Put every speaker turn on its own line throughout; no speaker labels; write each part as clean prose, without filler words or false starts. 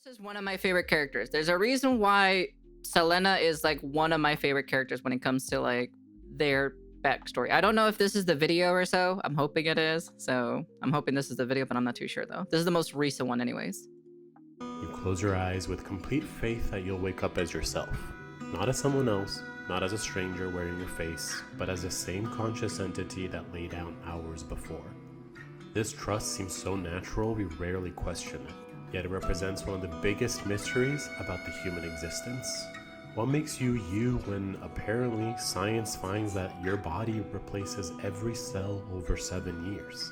This is one of my favorite characters. There's a reason why Selena is like one of my favorite characters when it comes to like their backstory. I don't know if this is the video or so. I'm hoping it is. So I'm hoping this is the video, but I'm not too sure though. This is the most recent one anyways.
You close your eyes with complete faith that you'll wake up as yourself. Not as someone else, not as a stranger wearing your face, but as the same conscious entity that lay down hours before. This trust seems so natural we rarely question it, yet it represents one of the biggest mysteries about the human existence. What makes you you when apparently science finds that your body replaces every cell over 7 years?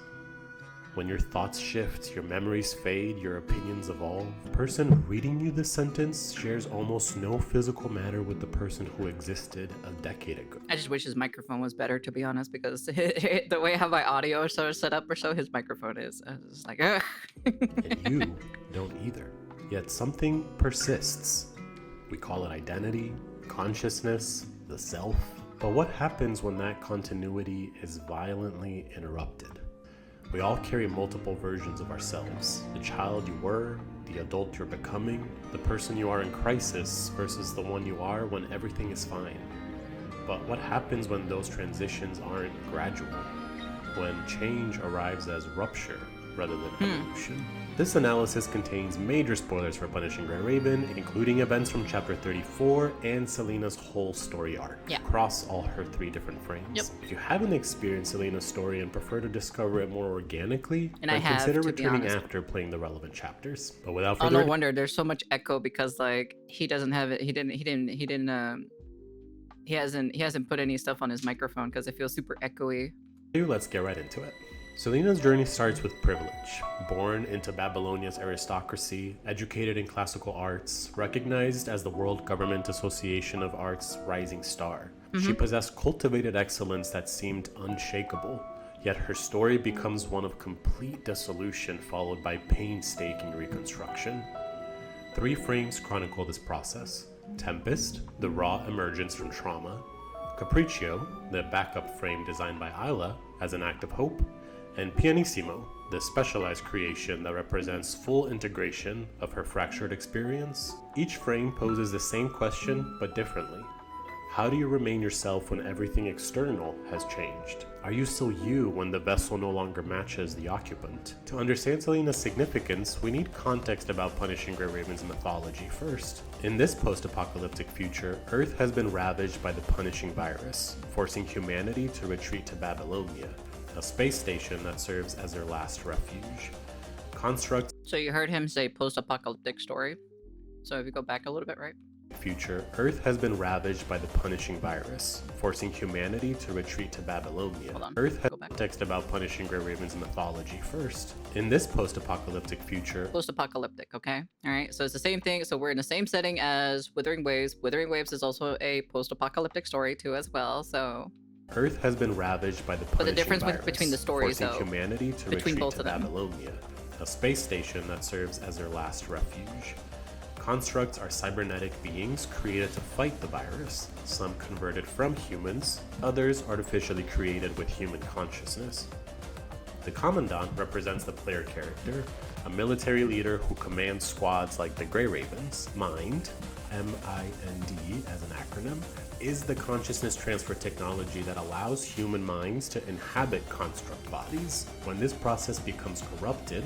When your thoughts shift, your memories fade, your opinions evolve, the person reading you this sentence shares almost no physical matter with the person who existed a decade ago.
I just wish his microphone was better, to be honest, because the way how my audio is sort of set up or so, his microphone is. I was just like, ugh.
And you don't either. Yet something persists. We call it identity, consciousness, the self. But what happens when that continuity is violently interrupted? We all carry multiple versions of ourselves. The child you were, the adult you're becoming, the person you are in crisis versus the one you are when everything is fine. But what happens when those transitions aren't gradual? When change arrives as rupture rather than evolution? This analysis contains major spoilers for Punishing Gray Raven, including events from chapter 34 and Selena's whole story arc, across all her 3 different frames. If you haven't experienced Selena's story and prefer to discover it more organically, then consider returning after playing the relevant chapters. But without further ado,
no wonder there's so much echo because like he doesn't have it. He hasn't put any stuff on his microphone because it feels super echoey.
Let's get right into it. Selena's journey starts with privilege. Born into Babylonia's aristocracy, educated in classical arts, recognized as the World Government Association of Art's rising star. She possessed cultivated excellence that seemed unshakable, yet her story becomes one of complete dissolution followed by painstaking reconstruction. 3 frames chronicle this process. Tempest, the raw emergence from trauma. Capriccio, the backup frame designed by Isla as an act of hope. And Pianissimo, the specialized creation that represents full integration of her fractured experience. Each frame poses the same question, but differently. How do you remain yourself when everything external has changed? Are you still you when the vessel no longer matches the occupant? To understand Selena's significance, we need context about Punishing Gray Raven's mythology first. In this post-apocalyptic future, Earth has been ravaged by the Punishing Virus, forcing humanity to retreat to Babylonia, a space station that serves as their last refuge. Constructs.
So you heard him say post-apocalyptic story. So if you go back a little bit, right?
Future, Earth has been ravaged by the Punishing Virus, forcing humanity to retreat to Babylonia. Earth has context about Punishing Gray Raven's mythology first. In this post-apocalyptic future...
Post-apocalyptic, okay? Alright, so it's the same thing. So we're in the same setting as Wuthering Waves. Wuthering Waves is also a post-apocalyptic story too as well, so...
Earth has been ravaged by the Punishing Virus,
but the difference between the stories,
forcing
though,
humanity to retreat to Babylonia, a space station that serves as their last refuge. Constructs are cybernetic beings created to fight the virus, some converted from humans, others artificially created with human consciousness. The Commandant represents the player character, a military leader who commands squads like the Grey Ravens. Mind, M-I-N-D as an acronym, is the consciousness transfer technology that allows human minds to inhabit construct bodies. When this process becomes corrupted,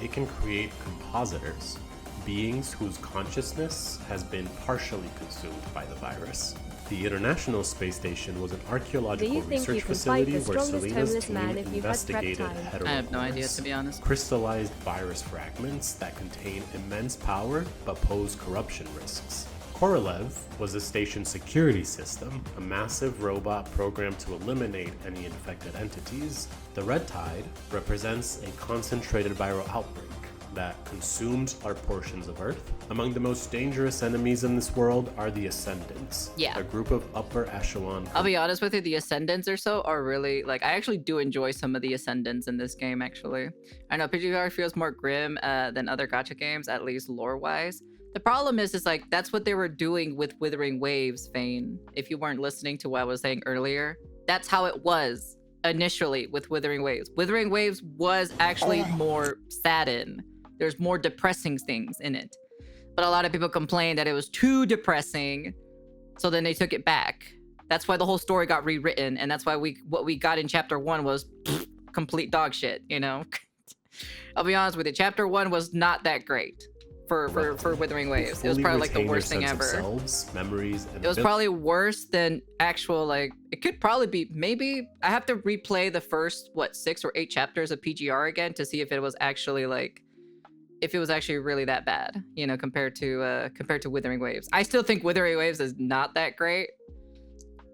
it can create compositors, beings whose consciousness has been partially consumed by the virus. The International Space Station was an archaeological research facility where Selena's team investigated heterogeneous,
I have no idea, to be honest,
crystallized virus fragments that contain immense power but pose corruption risks. Korolev was the station's security system, a massive robot programmed to eliminate any infected entities. The Red Tide represents a concentrated viral outbreak that consumed large portions of Earth. Among the most dangerous enemies in this world are the Ascendants, a group of upper echelon...
I'll be honest with you, the Ascendants or so are really, like, I actually do enjoy some of the Ascendants in this game, actually. I know PGR feels more grim than other gacha games, at least lore-wise. The problem is like, that's what they were doing with Wuthering Waves, Fane. If you weren't listening to what I was saying earlier, that's how it was initially with Wuthering Waves. Wuthering Waves was actually more saddened. There's more depressing things in it. but a lot of people complained that it was too depressing, so then they took it back. That's why the whole story got rewritten, and that's why what we got in chapter 1 was complete dog shit, you know? I'll be honest with you, chapter 1 was not that great for Withering Waves. It was probably like the worst thing ever.
Selves, memories, and
it was probably worse than actual, like, it could probably be, maybe I have to replay the first, what, 6 or 8 chapters of PGR again to see if it was actually like, if it was actually really that bad, you know, compared to Withering Waves. I still think Withering Waves is not that great.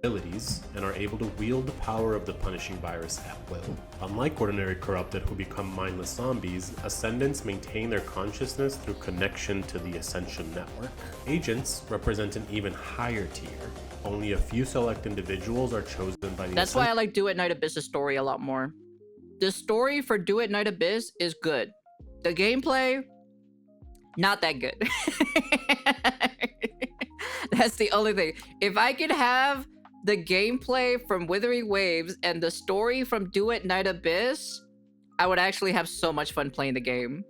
Abilities and are able to wield the power of the punishing virus at will. Unlike ordinary corrupted who become mindless zombies, Ascendants maintain their consciousness through connection to the Ascension network. Agents represent an even higher tier. Only a few select individuals are chosen by the
That's why I like Do It Night Abyss's story a lot more. The story for Do It Night Abyss is good. The gameplay, not that good. That's the only thing. If I could have the gameplay from Withering Waves and the story from Do It Night Abyss, I would actually have so much fun playing the game.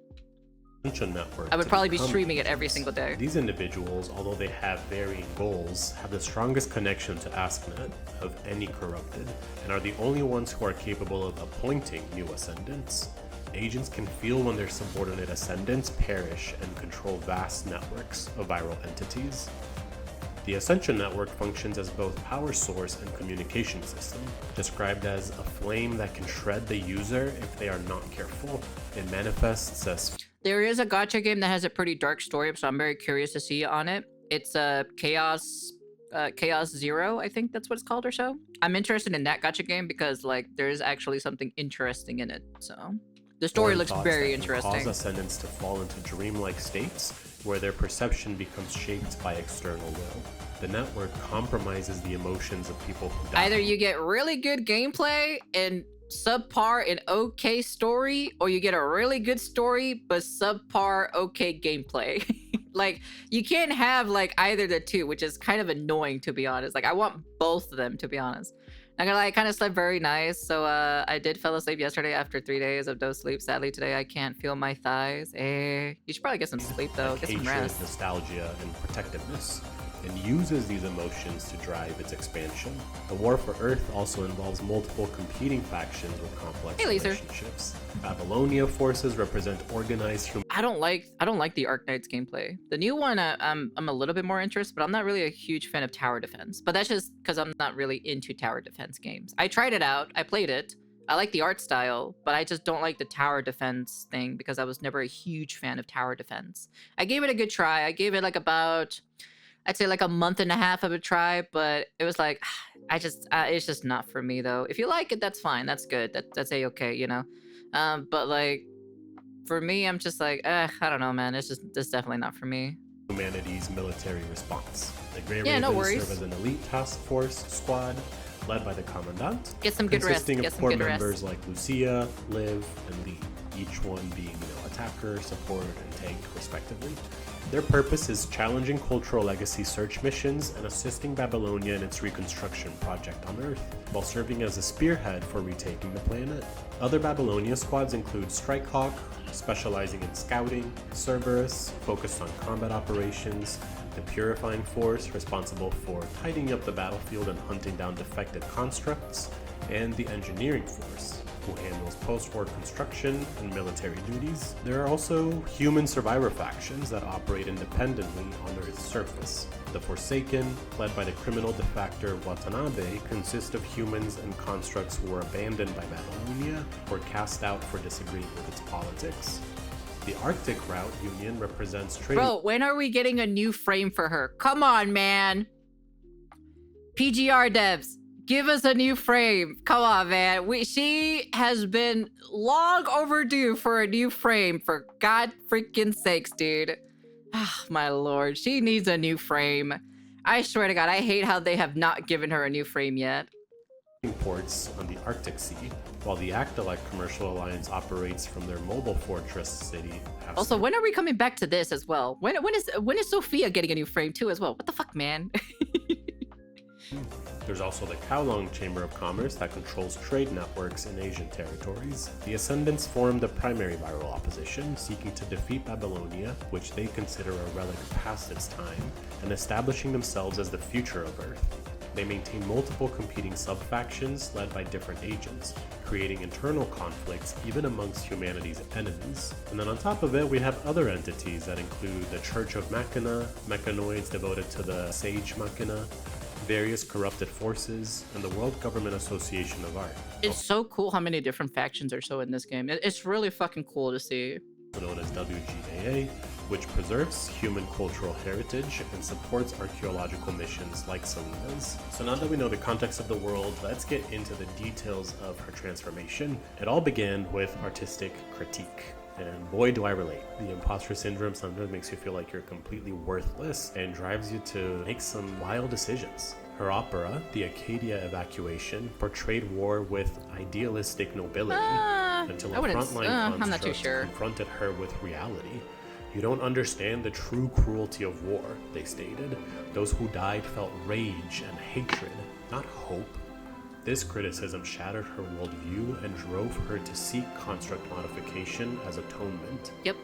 Network
I would probably be streaming it every single day.
These individuals, although they have varying goals, have the strongest connection to AskNet of any corrupted, and are the only ones who are capable of appointing new Ascendants. Agents can feel when their subordinate Ascendants perish and control vast networks of viral entities. The Ascension Network functions as both power source and communication system, described as a flame that can shred the user if they are not careful. It manifests as...
There is a gacha game that has a pretty dark story, so I'm very curious to see on it. It's Chaos Zero, I think that's what it's called or so. I'm interested in that gacha game because, like, there is actually something interesting in it, so... The story looks very interesting.
Cause Ascendants to fall into dreamlike states where their perception becomes shaped by external will. The network compromises the emotions of people who die.
Either you get really good gameplay and subpar and okay story, or you get a really good story but subpar okay gameplay. Like, you can't have like either the two, which is kind of annoying, to be honest. Like, I want both of them, to be honest. Not gonna lie, I kind of slept very nice. So I did fell asleep yesterday after 3 days of no sleep. Sadly, today I can't feel my thighs. You should probably get some sleep though. Get some rest.
Nostalgia, and protectiveness, and uses these emotions to drive its expansion. The war for Earth also involves multiple competing factions with complex relationships. Babylonia forces represent organized human...
I don't like the Arknights gameplay. The new one, I'm a little bit more interested, but I'm not really a huge fan of tower defense. But that's just because I'm not really into tower defense games. I tried it out, I played it. I like the art style, but I just don't like the tower defense thing because I was never a huge fan of tower defense. I gave it a good try. I gave it like about, I'd say like a month and a half of a try, but it was like, it's just not for me though. If you like it, that's fine. That's good. That's a-okay, you know? But like, for me, I'm just like, I don't know, man. It's definitely not for me.
Humanity's military response. The Grey
Ravens
serve as an elite task force squad led by the Commandant.
Get some good rest.
Consisting of core members like Lucia, Liv, and Lee, each one being, attacker, support, and tank, respectively. Their purpose is challenging cultural legacy search missions and assisting Babylonia in its reconstruction project on Earth, while serving as a spearhead for retaking the planet. Other Babylonia squads include Strikehawk, specializing in scouting, Cerberus, focused on combat operations, the Purifying Force, responsible for tidying up the battlefield and hunting down defected constructs, and the Engineering Force, who handles post-war construction and military duties. There are also human survivor factions that operate independently on Earth's surface. The Forsaken, led by the criminal defector Watanabe, consist of humans and constructs who were abandoned by Babylonia or cast out for disagreeing with its politics. The Arctic Route Union represents trading...
Bro, when are we getting a new frame for her? Come on, man! PGR devs, give us a new frame. Come on, man. She has been long overdue for a new frame, for God freaking sakes, dude. Oh, my lord. She needs a new frame. I swear to God, I hate how they have not given her a new frame yet.
Ports on the Arctic Sea, while the Actolite Commercial Alliance operates from their mobile fortress city.
Also, when are we coming back to this as well? When is Sophia getting a new frame too as well? What the fuck, man?
There's also the Kowloon Chamber of Commerce that controls trade networks in Asian territories. The Ascendants formed a primary viral opposition, seeking to defeat Babylonia, which they consider a relic past its time, and establishing themselves as the future of Earth. They maintain multiple competing sub-factions led by different agents, creating internal conflicts even amongst humanity's enemies. And then on top of it, we have other entities that include the Church of Machina, mechanoids devoted to the Sage Machina, various corrupted forces, and the World Government Association of Art.
It's so cool how many different factions are so in this game. It's really fucking cool to see.
Known as WGAA, which preserves human cultural heritage and supports archaeological missions like Selena's. So now that we know the context of the world, let's get into the details of her transformation. It all began with artistic critique. And boy, do I relate. The imposter syndrome sometimes makes you feel like you're completely worthless and drives you to make some wild decisions. Her opera, The Acadia Evacuation, portrayed war with idealistic nobility until a frontline construct confronted her with reality. You don't understand the true cruelty of war, they stated. Those who died felt rage and hatred, not hope. This criticism shattered her worldview and drove her to seek construct modification as atonement.
Yep.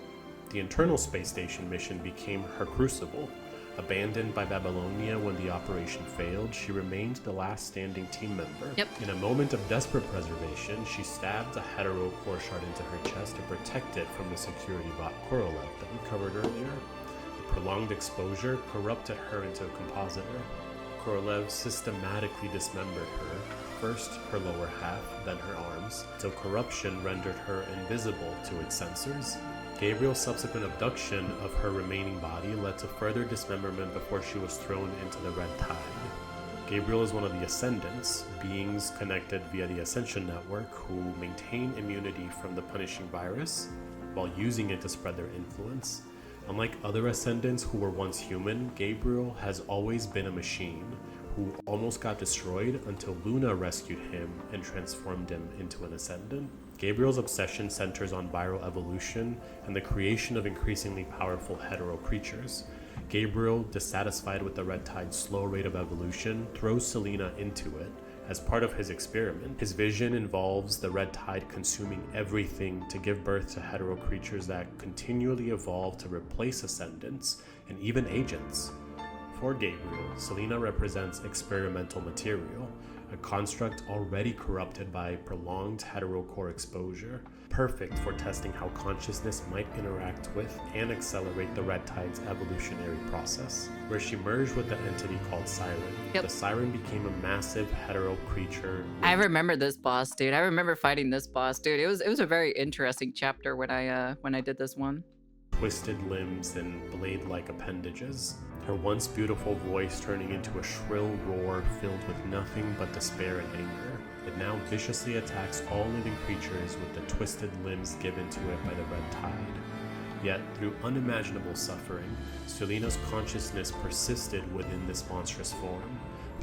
The internal space station mission became her crucible. Abandoned by Babylonia when the operation failed, she remained the last standing team member.
Yep.
In a moment of desperate preservation, she stabbed a hetero core shard into her chest to protect it from the security bot Korolev that we covered earlier. The prolonged exposure corrupted her into a compositor. Korolev systematically dismembered her, first her lower half, then her arms, till corruption rendered her invisible to its sensors. Gabriel's subsequent abduction of her remaining body led to further dismemberment before she was thrown into the Red Tide. Gabriel is one of the Ascendants, beings connected via the Ascension Network who maintain immunity from the punishing virus while using it to spread their influence. Unlike other Ascendants who were once human, Gabriel has always been a machine who almost got destroyed until Luna rescued him and transformed him into an Ascendant. Gabriel's obsession centers on viral evolution and the creation of increasingly powerful hetero creatures. Gabriel, dissatisfied with the Red Tide's slow rate of evolution, throws Selena into it as part of his experiment. His vision involves the Red Tide consuming everything to give birth to hetero creatures that continually evolve to replace Ascendants and even agents. For Gabriel, Selena represents experimental material, a construct already corrupted by prolonged heterocore exposure, perfect for testing how consciousness might interact with and accelerate the Red Tide's evolutionary process. Where she merged with the entity called Siren, the Siren became a massive hetero creature.
I remember this boss, dude. I remember fighting this boss, dude. It was a very interesting chapter when I did this one.
Twisted limbs and blade-like appendages. Her once beautiful voice turning into a shrill roar filled with nothing but despair and anger. It now viciously attacks all living creatures with the twisted limbs given to it by the Red Tide. Yet, through unimaginable suffering, Selena's consciousness persisted within this monstrous form,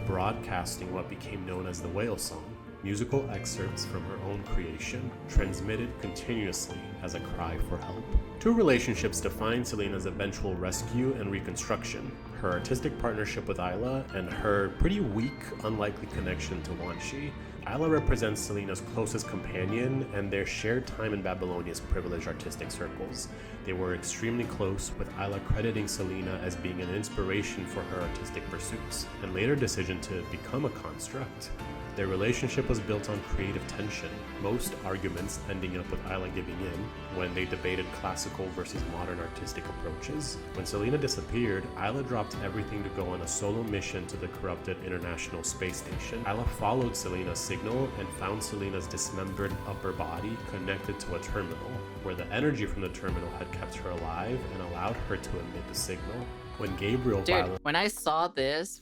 broadcasting what became known as the Whale Song, musical excerpts from her own creation, transmitted continuously as a cry for help. Two relationships define Selena's eventual rescue and reconstruction: her artistic partnership with Isla and her pretty weak, unlikely connection to Wanshi. Isla represents Selena's closest companion and their shared time in Babylonia's privileged artistic circles. They were extremely close, with Isla crediting Selena as being an inspiration for her artistic pursuits, and later decision to become a construct. Their relationship was built on creative tension, most arguments ending up with Isla giving in when they debated classical versus modern artistic approaches. When Selena disappeared, Isla dropped everything to go on a solo mission to the corrupted International Space Station. Isla followed Selena's signal and found Selena's dismembered upper body connected to a terminal, where the energy from the terminal had kept her alive and allowed her to emit the signal. When Gabriel
when I saw this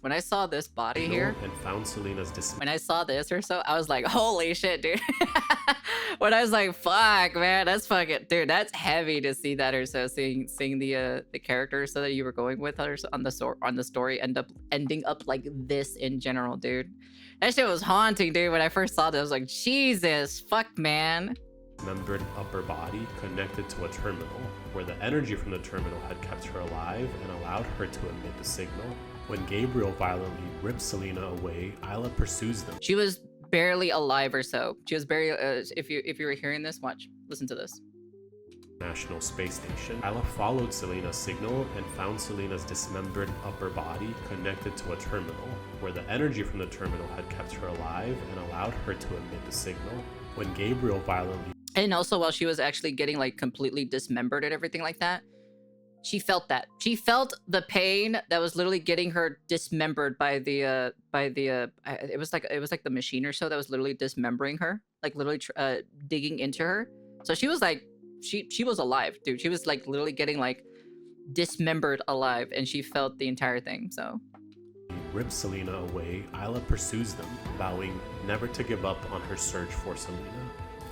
body here
and found Selena's
when I saw this or so, I was like, holy shit, dude. When I was like, fuck, man, that's fucking, dude, that's heavy to see that or so. Seeing the characters so that you were going with others on the story ending up like this in general, dude. That shit was haunting, dude. When I first saw that, I was like, Jesus, fuck, man.
Dismembered upper body connected to a terminal, where the energy from the terminal had kept her alive and allowed her to emit the signal. When Gabriel violently rips Selena away, Isla pursues them.
She was barely alive or so. She was barely. If you were hearing this, watch, listen to this.
National Space Station. Isla followed Selena's signal and found Selena's dismembered upper body connected to a terminal, where the energy from the terminal had kept her alive and allowed her to emit the signal. When Gabriel violently...
And also, while she was actually getting like completely dismembered and everything like that, she felt that. She felt the pain that was literally getting her dismembered by the it was like the machine or so that was literally dismembering her, like literally digging into her. So she was like, she was alive, dude. She was like literally getting like dismembered alive, and she felt the entire thing. So
rips Selena away, Isla pursues them, vowing never to give up on her search for Selena.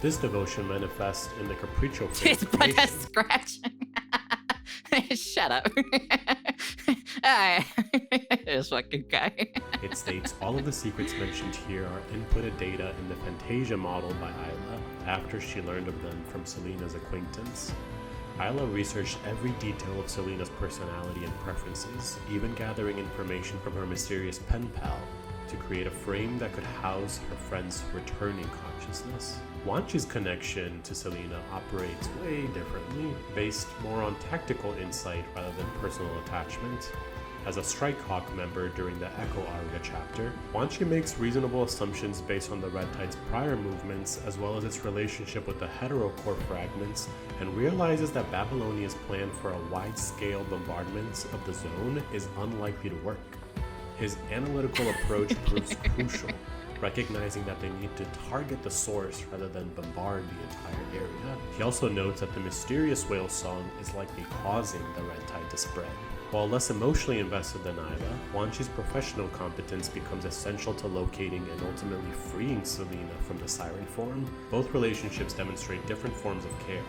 This devotion manifests in the Capriccio
his breath is scratching. Shut up. This fucking guy.
It states all of the secrets mentioned here are inputted data in the Fantasia model by Isla after she learned of them from Selena's acquaintance. Isla researched every detail of Selena's personality and preferences, even gathering information from her mysterious pen pal to create a frame that could house her friend's returning consciousness. Wanchi's connection to Selena operates way differently, based more on tactical insight rather than personal attachment. As a Strike Hawk member during the Echo Aria chapter, Wanchi makes reasonable assumptions based on the Red Tide's prior movements as well as its relationship with the heterocore fragments, and realizes that Babylonia's plan for a wide-scale bombardment of the zone is unlikely to work. His analytical approach proves crucial, recognizing that they need to target the source rather than bombard the entire area. He also notes that the mysterious whale song is likely causing the Red Tide to spread. While less emotionally invested than Isla, Wanchi's professional competence becomes essential to locating and ultimately freeing Selena from the siren form. Both relationships demonstrate different forms of care.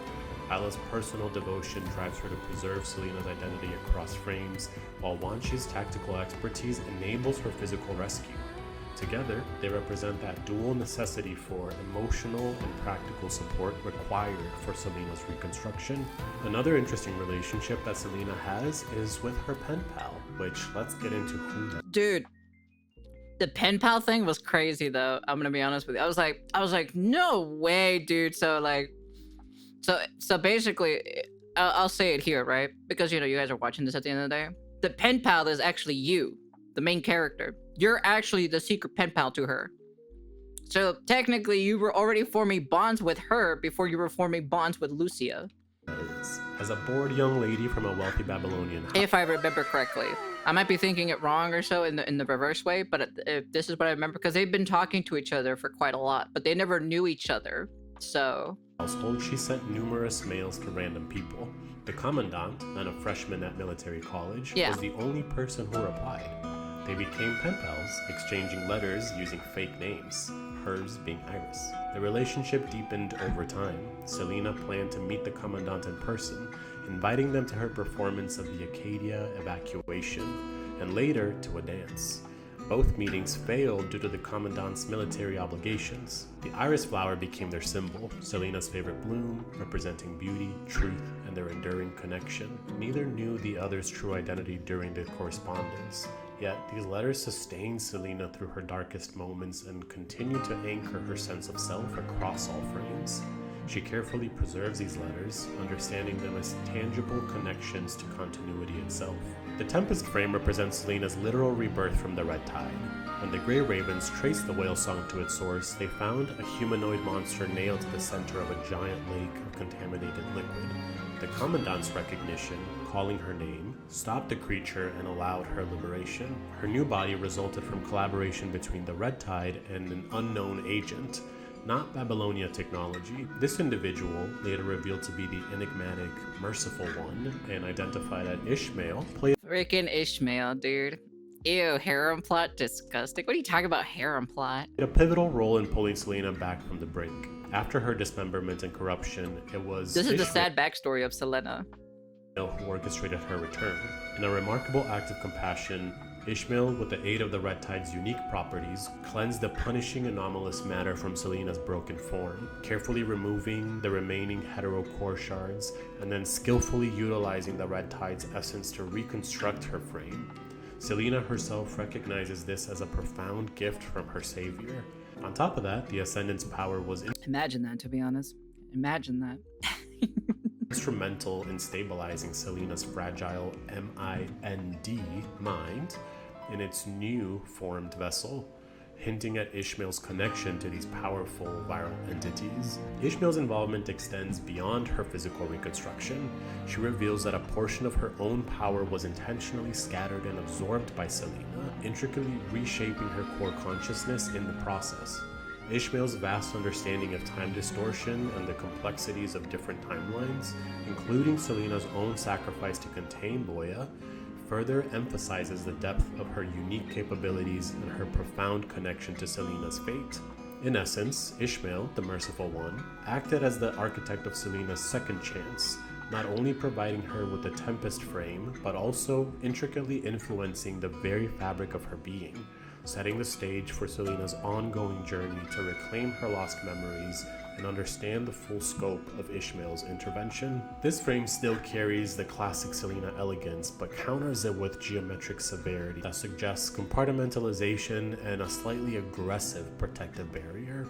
Isla's personal devotion drives her to preserve Selena's identity across frames, while Wanchi's tactical expertise enables her physical rescue. Together, they represent that dual necessity for emotional and practical support required for Selena's reconstruction. Another interesting relationship that Selena has is with her pen pal, which let's get into who that is.
Dude, the pen pal thing was crazy though. I'm gonna be honest with you. I was like, no way, dude. So basically, I'll say it here, right? Because you guys are watching this at the end of the day. The pen pal is actually you, the main character. You're actually the secret pen pal to her. So technically, you were already forming bonds with her before you were forming bonds with Lucia.
As a bored young lady from a wealthy Babylonian house.
If I remember correctly. I might be thinking it wrong or so in the reverse way, but if this is what I remember, because they've been talking to each other for quite a lot, but they never knew each other. So
household, she sent numerous mails to random people. The commandant, then a freshman at military college, was the only person who replied. They became pen pals, exchanging letters using fake names, hers being Iris. The relationship deepened over time. Selena planned to meet the commandant in person, inviting them to her performance of the Acadia evacuation, and later to a dance. Both meetings failed due to the commandant's military obligations. The iris flower became their symbol, Selena's favorite bloom, representing beauty, truth, and their enduring connection. Neither knew the other's true identity during their correspondence. Yet, these letters sustained Selena through her darkest moments and continue to anchor her sense of self across all frames. She carefully preserves these letters, understanding them as tangible connections to continuity itself. The Tempest frame represents Selena's literal rebirth from the Red Tide. When the Grey Ravens traced the whale song to its source, they found a humanoid monster nailed to the center of a giant lake of contaminated liquid. The Commandant's recognition, calling her name, stopped the creature and allowed her liberation. Her new body resulted from collaboration between the Red Tide and an unknown agent, not Babylonia technology. This individual, later revealed to be the enigmatic, merciful one, and identified as Ishmael, played
freaking Ishmael, dude. Ew, harem plot, disgusting. What are you talking about, harem plot?
a pivotal role in pulling Selena back from the brink. After her dismemberment and corruption, it was
This is the sad backstory of Selena.
who orchestrated her return. In a remarkable act of compassion, Ishmael, with the aid of the Red Tide's unique properties, cleansed the punishing anomalous matter from Selena's broken form, carefully removing the remaining heterocore shards, and then skillfully utilizing the Red Tide's essence to reconstruct her frame. Selena herself recognizes this as a profound gift from her savior. On top of that, the Ascendant's power was
Imagine that, to be honest. Imagine that.
instrumental in stabilizing Selena's fragile mind in its new formed vessel, hinting at Ishmael's connection to these powerful viral entities. Ishmael's involvement extends beyond her physical reconstruction. She reveals that a portion of her own power was intentionally scattered and absorbed by Selena, intricately reshaping her core consciousness in the process. Ishmael's vast understanding of time distortion and the complexities of different timelines, including Selena's own sacrifice to contain Loya, further emphasizes the depth of her unique capabilities and her profound connection to Selena's fate. In essence, Ishmael, the Merciful One, acted as the architect of Selena's second chance, not only providing her with the Tempest frame, but also intricately influencing the very fabric of her being, setting the stage for Selena's ongoing journey to reclaim her lost memories and understand the full scope of Ishmael's intervention. This frame still carries the classic Selena elegance, but counters it with geometric severity that suggests compartmentalization and a slightly aggressive protective barrier.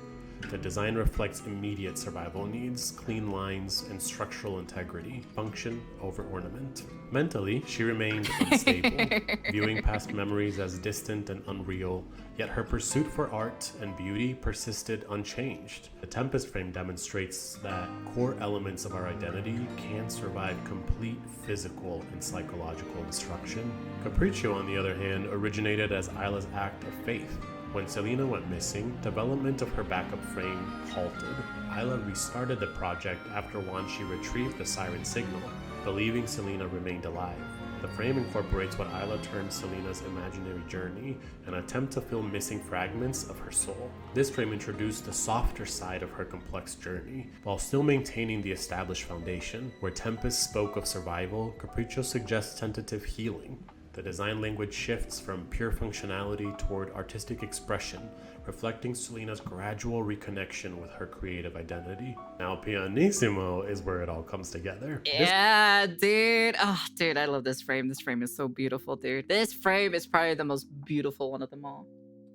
The design reflects immediate survival needs, clean lines, and structural integrity, function over ornament. Mentally, she remained unstable, viewing past memories as distant and unreal, yet her pursuit for art and beauty persisted unchanged. The Tempest frame demonstrates that core elements of our identity can survive complete physical and psychological destruction. Capriccio, on the other hand, originated as Isla's act of faith. When Selena went missing, development of her backup frame halted. Isla restarted the project after once she retrieved the siren signal, believing Selena remained alive. The frame incorporates what Isla termed Selena's imaginary journey, an attempt to fill missing fragments of her soul. This frame introduced the softer side of her complex journey, while still maintaining the established foundation. Where Tempest spoke of survival, Capriccio suggests tentative healing. The design language shifts from pure functionality toward artistic expression, reflecting Selena's gradual reconnection with her creative identity. Now, Pianissimo is where it all comes together.
Yeah, dude. Oh, dude, I love this frame. This frame is so beautiful, dude. This frame is probably the most beautiful one of them all.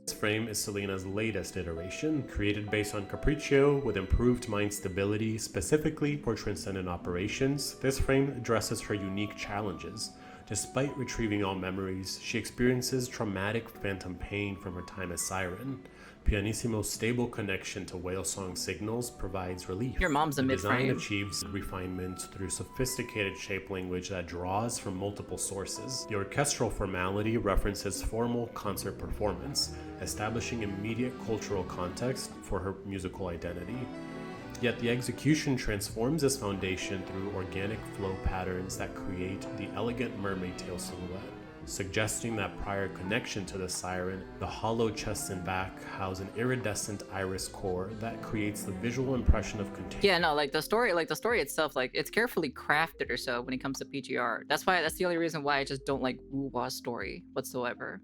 This frame is Selena's latest iteration, created based on Capriccio with improved mind stability, specifically for transcendent operations. This frame addresses her unique challenges. Despite retrieving all memories, she experiences traumatic phantom pain from her time as Siren. Pianissimo's stable connection to whale song signals provides relief.
Your mom's a mid-frame.
The design achieves refinement through sophisticated shape language that draws from multiple sources. The orchestral formality references formal concert performance, establishing immediate cultural context for her musical identity. Yet the execution transforms this foundation through organic flow patterns that create the elegant mermaid tail silhouette, suggesting that prior connection to the siren, the hollow chest and back house an iridescent iris core that creates the visual impression of continuity.
Yeah, no, like the story itself, like it's carefully crafted or so when it comes to PGR. That's the only reason why I just don't like wuwa story whatsoever.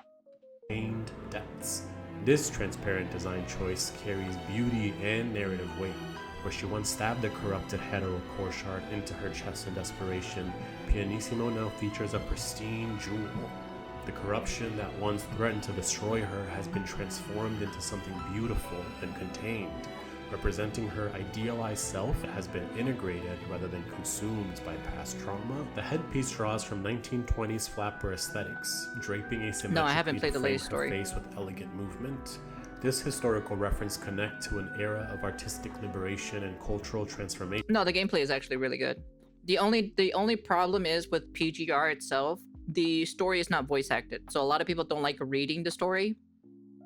Contained depths. This transparent design choice carries beauty and narrative weight. Where she once stabbed the corrupted hetero core shard into her chest in desperation, Pianissimo now features a pristine jewel. The corruption that once threatened to destroy her has been transformed into something beautiful and contained, representing her idealized self that has been integrated rather than consumed by past trauma. The headpiece draws from 1920s flapper aesthetics, draping asymmetrically
No, I haven't played the latest
her
story.
face with elegant movement. This historical reference connects to an era of artistic liberation and cultural transformation.
No, the gameplay is actually really good. The only problem is with PGR itself, the story is not voice acted. So a lot of people don't like reading the story.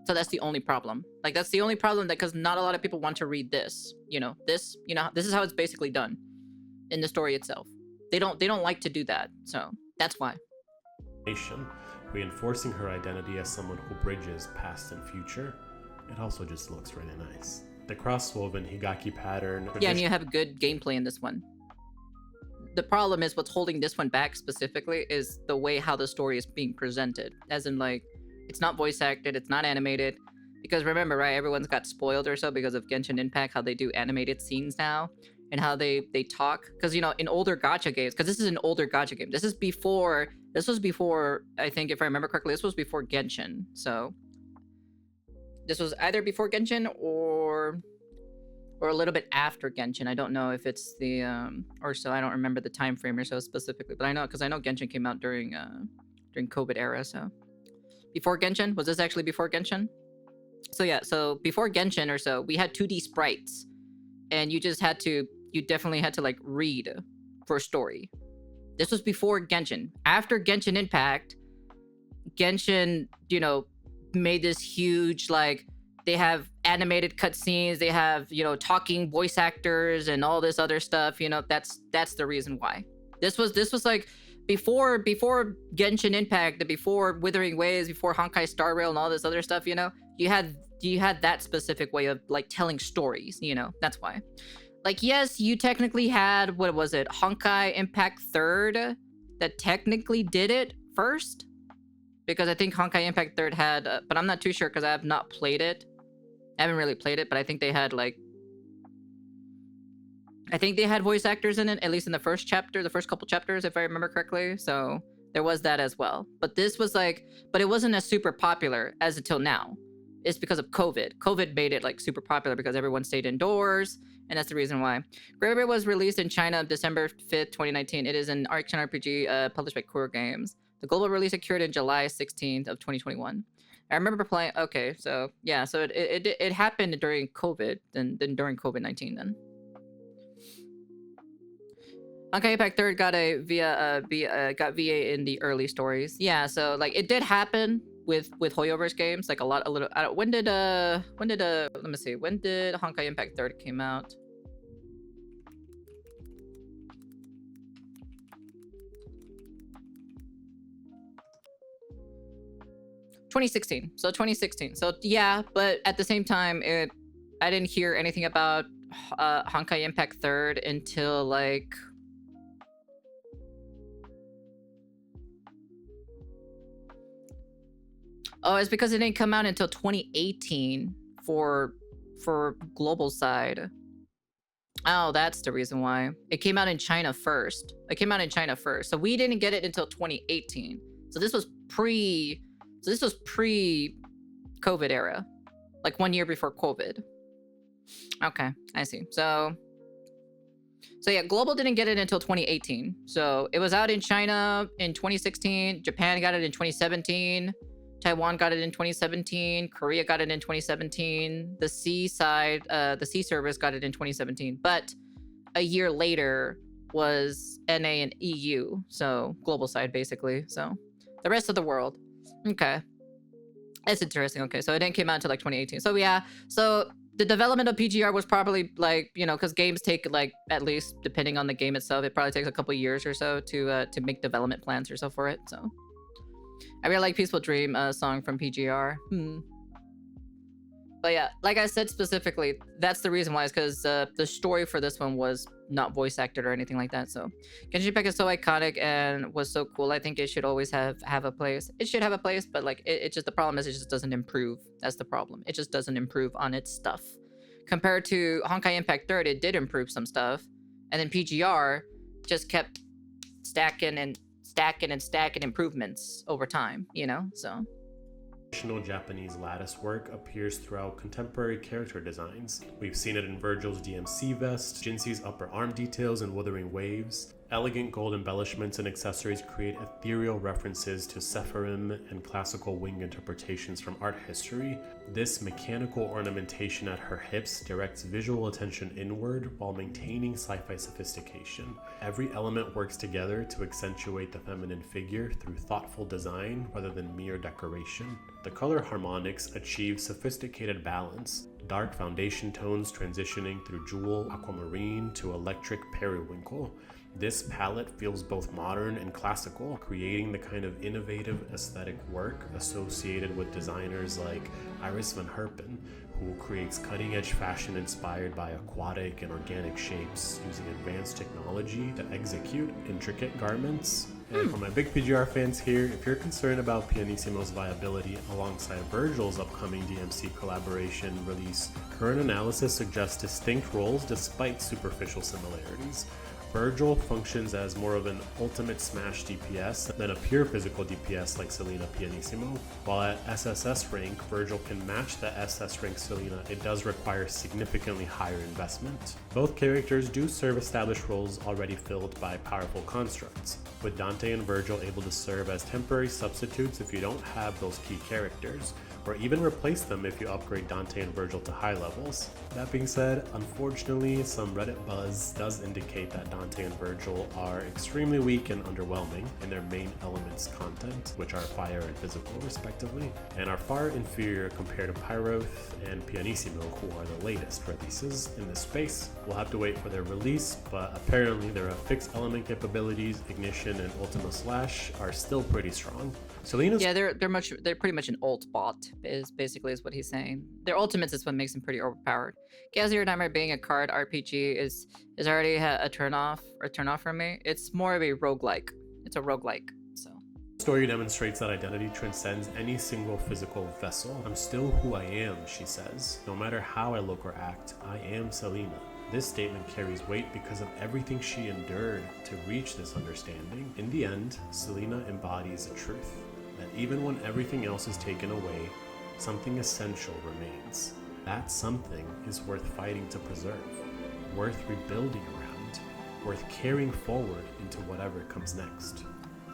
So that's the only problem. Like that's the only problem, because not a lot of people want to read this. This is how it's basically done in the story itself. They don't like to do that. So that's why.
Reinforcing her identity as someone who bridges past and future. It also just looks really nice. The cross-woven higaki pattern.
Yeah, and you have good gameplay in this one. The problem is what's holding this one back specifically is the way how the story is being presented. As in, like, it's not voice acted, it's not animated. Because remember, right, everyone's got spoiled or so because of Genshin Impact, how they do animated scenes now. And how they talk. Because, in older gacha games, because this is an older gacha game. This is before This was before, I think, if I remember correctly, this was before Genshin. So this was either before Genshin or a little bit after Genshin. I don't know if it's the or so. I don't remember the time frame or so specifically, but I know because I know Genshin came out during COVID era. So before Genshin, was this actually before Genshin? So yeah, so before Genshin or so, we had 2D sprites, and you definitely had to like read for a story. This was before Genshin. After Genshin Impact, Genshin, made this huge, like, they have animated cutscenes, they have, talking voice actors and all this other stuff, that's the reason why. This was like before Genshin Impact, before Withering Waves, before Honkai Star Rail and all this other stuff, you had that specific way of like telling stories, that's why. Like, yes, you technically had, what was it, Honkai Impact 3rd that technically did it first? Because I think Honkai Impact 3rd had, but I'm not too sure because I have not played it. I haven't really played it, but I think they had voice actors in it, at least in the first couple chapters, if I remember correctly. So there was that as well. But this was but it wasn't as super popular as until now. It's because of COVID. COVID made it like super popular because everyone stayed indoors, and that's the reason why. Graveyard was released in China December 5th, 2019. It is an action RPG published by Core Games. The global release occurred in July 16th of 2021. I remember playing. Okay, so yeah, so it happened during COVID, then during COVID-19 then. Honkai Impact 3rd got VA in the early stories. Yeah, so like it did happen with Hoyoverse games, like when did let me see, when did Honkai Impact 3rd came out? So 2016. So yeah, but at the same time, I didn't hear anything about Honkai Impact 3rd until like it's because it didn't come out until 2018 for global side. Oh, that's the reason why. It came out in China first. So we didn't get it until 2018. So this was pre-COVID era. Like 1 year before COVID. Okay, I see. So yeah, global didn't get it until 2018. So it was out in China in 2016. Japan got it in 2017. Taiwan got it in 2017. Korea got it in 2017. The C side, the C service got it in 2017. But a year later was NA and EU. So global side, basically. So the rest of the world. Okay. That's interesting. Okay, so it didn't came out until like 2018. So yeah, so the development of PGR was probably like, because games take like, at least depending on the game itself, it probably takes a couple years or so to make development plans or so for it. So I really like Peaceful Dream song from PGR. But yeah, like I said specifically, that's the reason why, is because the story for this one was not voice acted or anything like that. So Genshin Impact is so iconic and was so cool. I think it should always have a place. It should have a place, but like it just, the problem is it just doesn't improve. That's the problem. It just doesn't improve on its stuff. Compared to Honkai Impact 3rd, it did improve some stuff. And then PGR just kept stacking improvements over time, so.
Traditional Japanese lattice work appears throughout contemporary character designs. We've seen it in Virgil's DMC vest, Jinxi's upper arm details and Withering Waves. Elegant gold embellishments and accessories create ethereal references to Sephirim and classical wing interpretations from art history. This mechanical ornamentation at her hips directs visual attention inward while maintaining sci-fi sophistication. Every element works together to accentuate the feminine figure through thoughtful design rather than mere decoration. The color harmonics achieve sophisticated balance, dark foundation tones transitioning through jewel aquamarine to electric periwinkle. This palette feels both modern and classical, creating the kind of innovative aesthetic work associated with designers like Iris van Herpen, who creates cutting-edge fashion inspired by aquatic and organic shapes using advanced technology to execute intricate garments. And for my big PGR fans here, if you're concerned about Pianissimo's viability alongside Virgil's upcoming DMC collaboration release, current analysis suggests distinct roles despite superficial similarities. Virgil functions as more of an ultimate smash DPS than a pure physical DPS like Selena Pianissimo. While at SSS rank, Virgil can match the SS rank Selena, it does require significantly higher investment. Both characters do serve established roles already filled by powerful constructs, with Dante and Virgil able to serve as temporary substitutes if you don't have those key characters, or even replace them if you upgrade Dante and Virgil to high levels. That being said, unfortunately, some Reddit buzz does indicate that Dante and Virgil are extremely weak and underwhelming in their main elements content, which are fire and physical respectively, and are far inferior compared to Pyroth and Pianissimo, who are the latest releases in this space. We'll have to wait for their release, but apparently their fixed element capabilities, Ignition and Ultima Slash, are still pretty strong. Selena's
Yeah, they're pretty much an ult bot, is what he's saying. Their ultimates is what makes them pretty overpowered. Chaos Zero Nightmare being a card RPG is already a turn off for me. It's more of a roguelike. It's a roguelike. So
story demonstrates that identity transcends any single physical vessel. I'm still who I am, she says. No matter how I look or act, I am Selena. This statement carries weight because of everything she endured to reach this understanding. In the end, Selena embodies the truth that even when everything else is taken away, something essential remains. That something is worth fighting to preserve, worth rebuilding around, worth carrying forward into whatever comes next.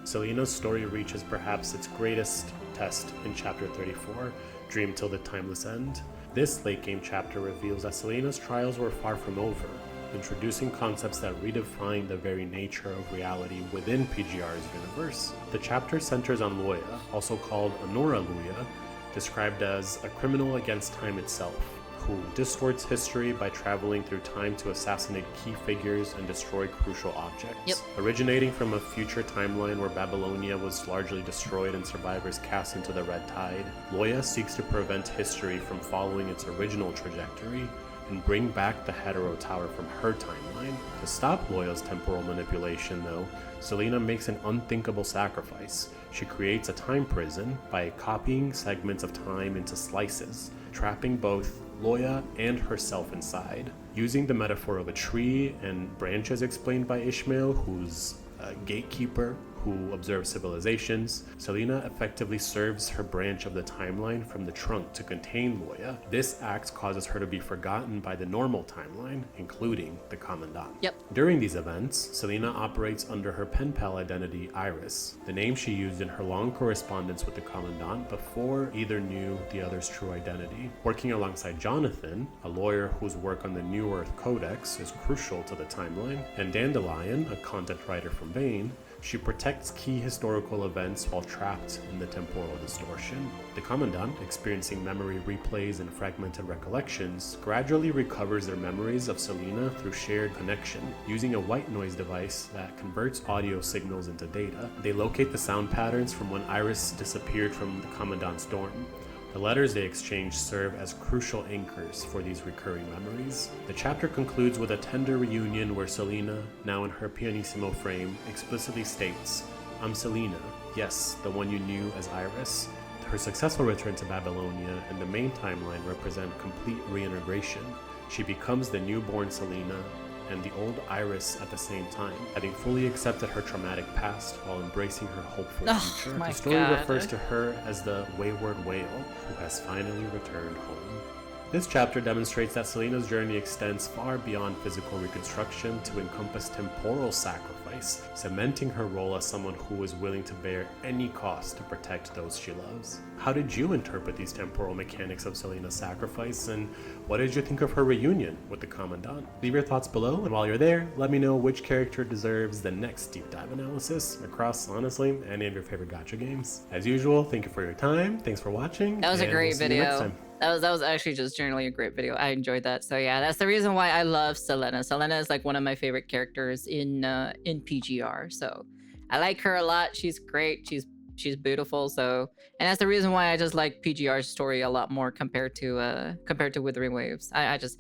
Selena's story reaches perhaps its greatest test in chapter 34, Dream Till the Timeless End. This late game chapter reveals that Selena's trials were far from over, introducing concepts that redefine the very nature of reality within PGR's universe. The chapter centers on Loya, also called Honora Luya, described as a criminal against time itself, who distorts history by traveling through time to assassinate key figures and destroy crucial objects.
Yep.
Originating from a future timeline where Babylonia was largely destroyed and survivors cast into the Red Tide, Loya seeks to prevent history from following its original trajectory and bring back the Hetero Tower from her timeline. To stop Loya's temporal manipulation, though, Selena makes an unthinkable sacrifice. She creates a time prison by copying segments of time into slices, trapping both Loya and herself inside. Using the metaphor of a tree and branches explained by Ishmael, who's a gatekeeper who observes civilizations, Selena effectively serves her branch of the timeline from the trunk to contain Loya. This act causes her to be forgotten by the normal timeline, including the Commandant.
Yep.
During these events, Selena operates under her pen pal identity Iris, the name she used in her long correspondence with the Commandant before either knew the other's true identity. Working alongside Jonathan, a lawyer whose work on the New Earth Codex is crucial to the timeline, and Dandelion, a content writer from Vane, she protects key historical events while trapped in the temporal distortion. The Commandant, experiencing memory replays and fragmented recollections, gradually recovers their memories of Selena through shared connection. Using a white noise device that converts audio signals into data, they locate the sound patterns from when Iris disappeared from the Commandant's dorm. The letters they exchange serve as crucial anchors for these recurring memories. The chapter concludes with a tender reunion where Selena, now in her pianissimo frame, explicitly states, "I'm Selena, yes, the one you knew as Iris." Her successful return to Babylonia and the main timeline represent complete reintegration. She becomes the newborn Selena and the old Iris at the same time, having fully accepted her traumatic past while embracing her hopeful future.
My
The story
God.
refers to her as the wayward whale who has finally returned home. This chapter demonstrates that Selena's journey extends far beyond physical reconstruction to encompass temporal sacrifice, cementing her role as someone who is willing to bear any cost to protect those she loves. How did you interpret these temporal mechanics of Selena's sacrifice, and what did you think of her reunion with the Commandant? Leave your thoughts below, and while you're there, let me know which character deserves the next deep dive analysis across, honestly, any of your favorite gacha games. As usual, thank you for your time, thanks for watching.
That was a
and
great
we'll see you next
video.
time.
That was actually just generally a great video. I enjoyed that. So yeah, that's the reason why I love Selena. Selena is like one of my favorite characters in PGR. So I like her a lot. She's great. She's beautiful. So, and that's the reason why I just like PGR's story a lot more compared to Withering Waves. I just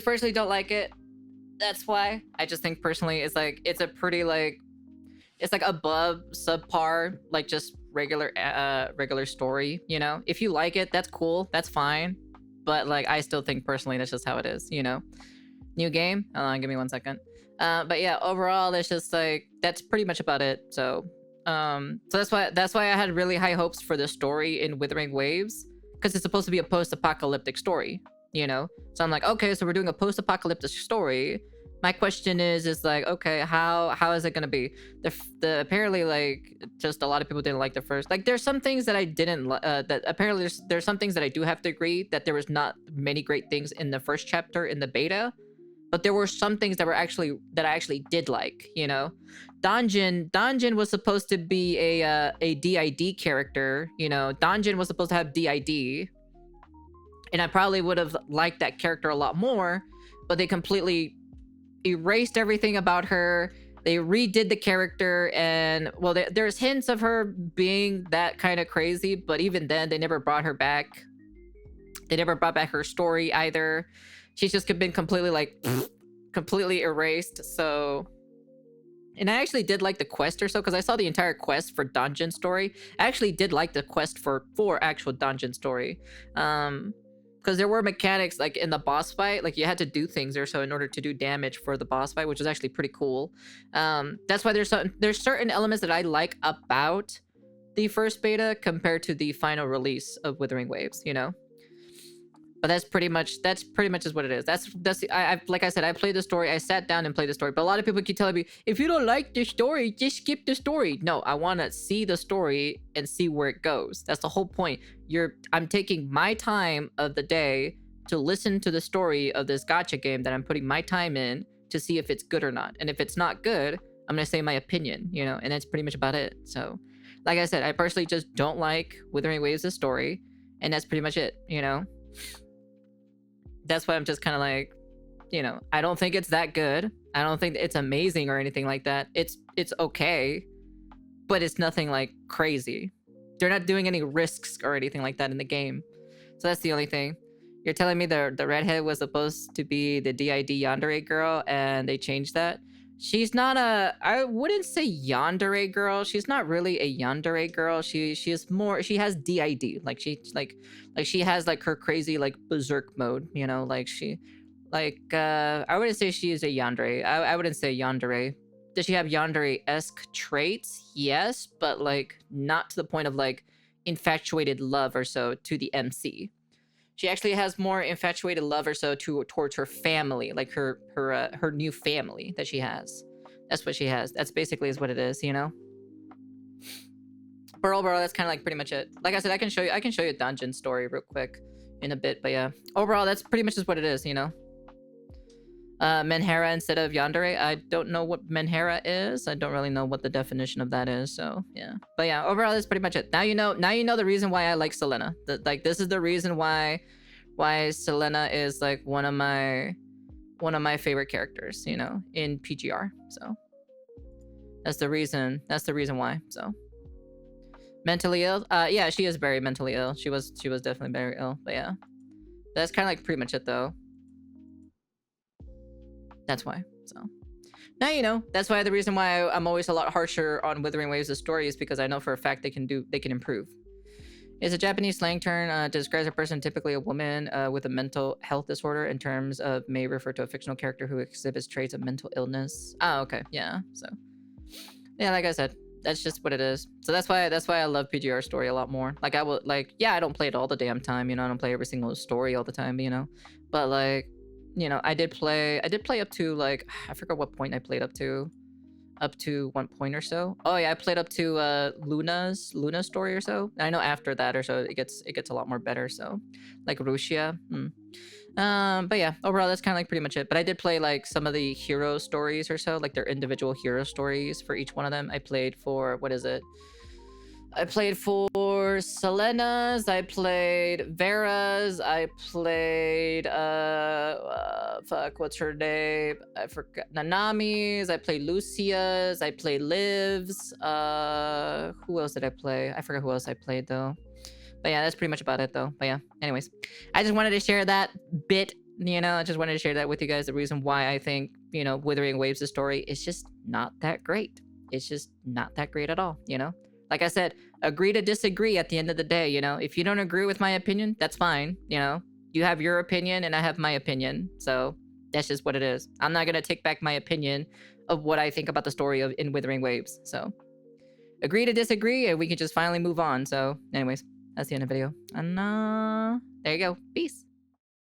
personally don't like it. That's why. I just think personally it's like it's a pretty like it's like above subpar, like just regular story, you know. If you like it, that's cool, that's fine, but like I still think personally that's just how it is, you know. New game, hold on, give me 1 second. But yeah, overall, it's just like that's pretty much about it. So, so that's why I had really high hopes for the story in Withering Waves, because it's supposed to be a post-apocalyptic story, you know. So I'm like, okay, so we're doing a post-apocalyptic story. My question is like, okay, how is it gonna be? The apparently like just a lot of people didn't like the first. Like, there's some things that I didn't that apparently there's some things that I do have to agree that there was not many great things in the first chapter in the beta, but there were some things that I actually did like, you know. Donjin was supposed to be a DID character, you know. Donjin was supposed to have DID, and I probably would have liked that character a lot more, but they completely erased everything about her. They redid the character, and well, there's hints of her being that kind of crazy, but even then, they never brought her back. They never brought back her story either. She's just been completely like completely erased. So, and I actually did like the quest or so, because I saw the entire quest for Dungeon Story. I actually did like the quest for actual Dungeon Story. Because there were mechanics like in the boss fight, like you had to do things or so in order to do damage for the boss fight, which was actually pretty cool. That's why there's certain elements that I like about the first beta compared to the final release of Withering Waves, you know. But that's pretty much is what it is. I like I said, I played the story. I sat down and played the story. But a lot of people keep telling me, if you don't like the story, just skip the story. No, I want to see the story and see where it goes. That's the whole point. I'm taking my time of the day to listen to the story of this gacha game that I'm putting my time in to see if it's good or not. And if it's not good, I'm gonna say my opinion, you know. And that's pretty much about it. So, like I said, I personally just don't like Withering Waves' story, and that's pretty much it, you know. That's why I'm just kind of like, you know, I don't think it's that good. I don't think it's amazing or anything like that. It's okay, but it's nothing like crazy. They're not doing any risks or anything like that in the game. So that's the only thing. You're telling me the redhead was supposed to be the DID yandere girl, and they changed that? She's not I wouldn't say yandere girl. She's not really a yandere girl. She is more, she has DID. Like she has like her crazy like berserk mode, you know, like she I wouldn't say she is a yandere. I wouldn't say yandere. Does she have yandere-esque traits? Yes, but like not to the point of like infatuated love or so to the MC. She actually has more infatuated love or so towards her family, like her new family that she has. That's what she has. That's basically is what it is, you know. But overall, that's kind of like pretty much it. Like I said, I can show you a dungeon story real quick in a bit, but yeah, overall, that's pretty much just what it is, you know. Menhera instead of yandere. I don't know what Menhera is. I don't really know what the definition of that is. So yeah, but yeah, overall that's pretty much it. Now you know the reason why I like Selena. Like this is the reason why Selena is like one of my favorite characters, you know, in PGR. So that's the reason why. So mentally ill. Yeah, she is very mentally ill. She was definitely very ill. But yeah, that's kind of like pretty much it though. That's why. So now you know. That's why the reason why I'm always a lot harsher on Withering Waves' story is because I know for a fact they can improve. It's a Japanese slang term to describe a person, typically a woman, with a mental health disorder. In terms of may refer to a fictional character who exhibits traits of mental illness. Oh, okay, yeah. So yeah, like I said, that's just what it is. So that's why I love PGR story a lot more. Like I would like, yeah, I don't play it all the damn time, you know. I don't play every single story all the time, you know. But like, you know, I did play up to like, I forgot what point I played up to 1 point or so. Oh yeah, I played up to Luna's story or so. I know after that or so it gets a lot more better. So like Rusia. But yeah, overall that's kind of like pretty much it. But I did play like some of the hero stories or so, like their individual hero stories for each one of them. I played for, what is it? I played for Selena's, I played Vera's, I played fuck, what's her name? I forgot. Nanami's, I played Lucia's, I played Liv's. Who else did I play? I forgot who else I played though. But yeah, that's pretty much about it though. But yeah, anyways, I just wanted to share that bit, you know. I just wanted to share that with you guys. The reason why I think, you know, Withering Waves' story is just not that great. It's just not that great at all, you know. Like I said, agree to disagree at the end of the day, you know. If you don't agree with my opinion, that's fine, you know. You have your opinion and I have my opinion. So that's just what it is. I'm not gonna take back my opinion of what I think about the story of In Withering Waves. So agree to disagree, and we can just finally move on. So anyways, that's the end of the video. And there you go. Peace.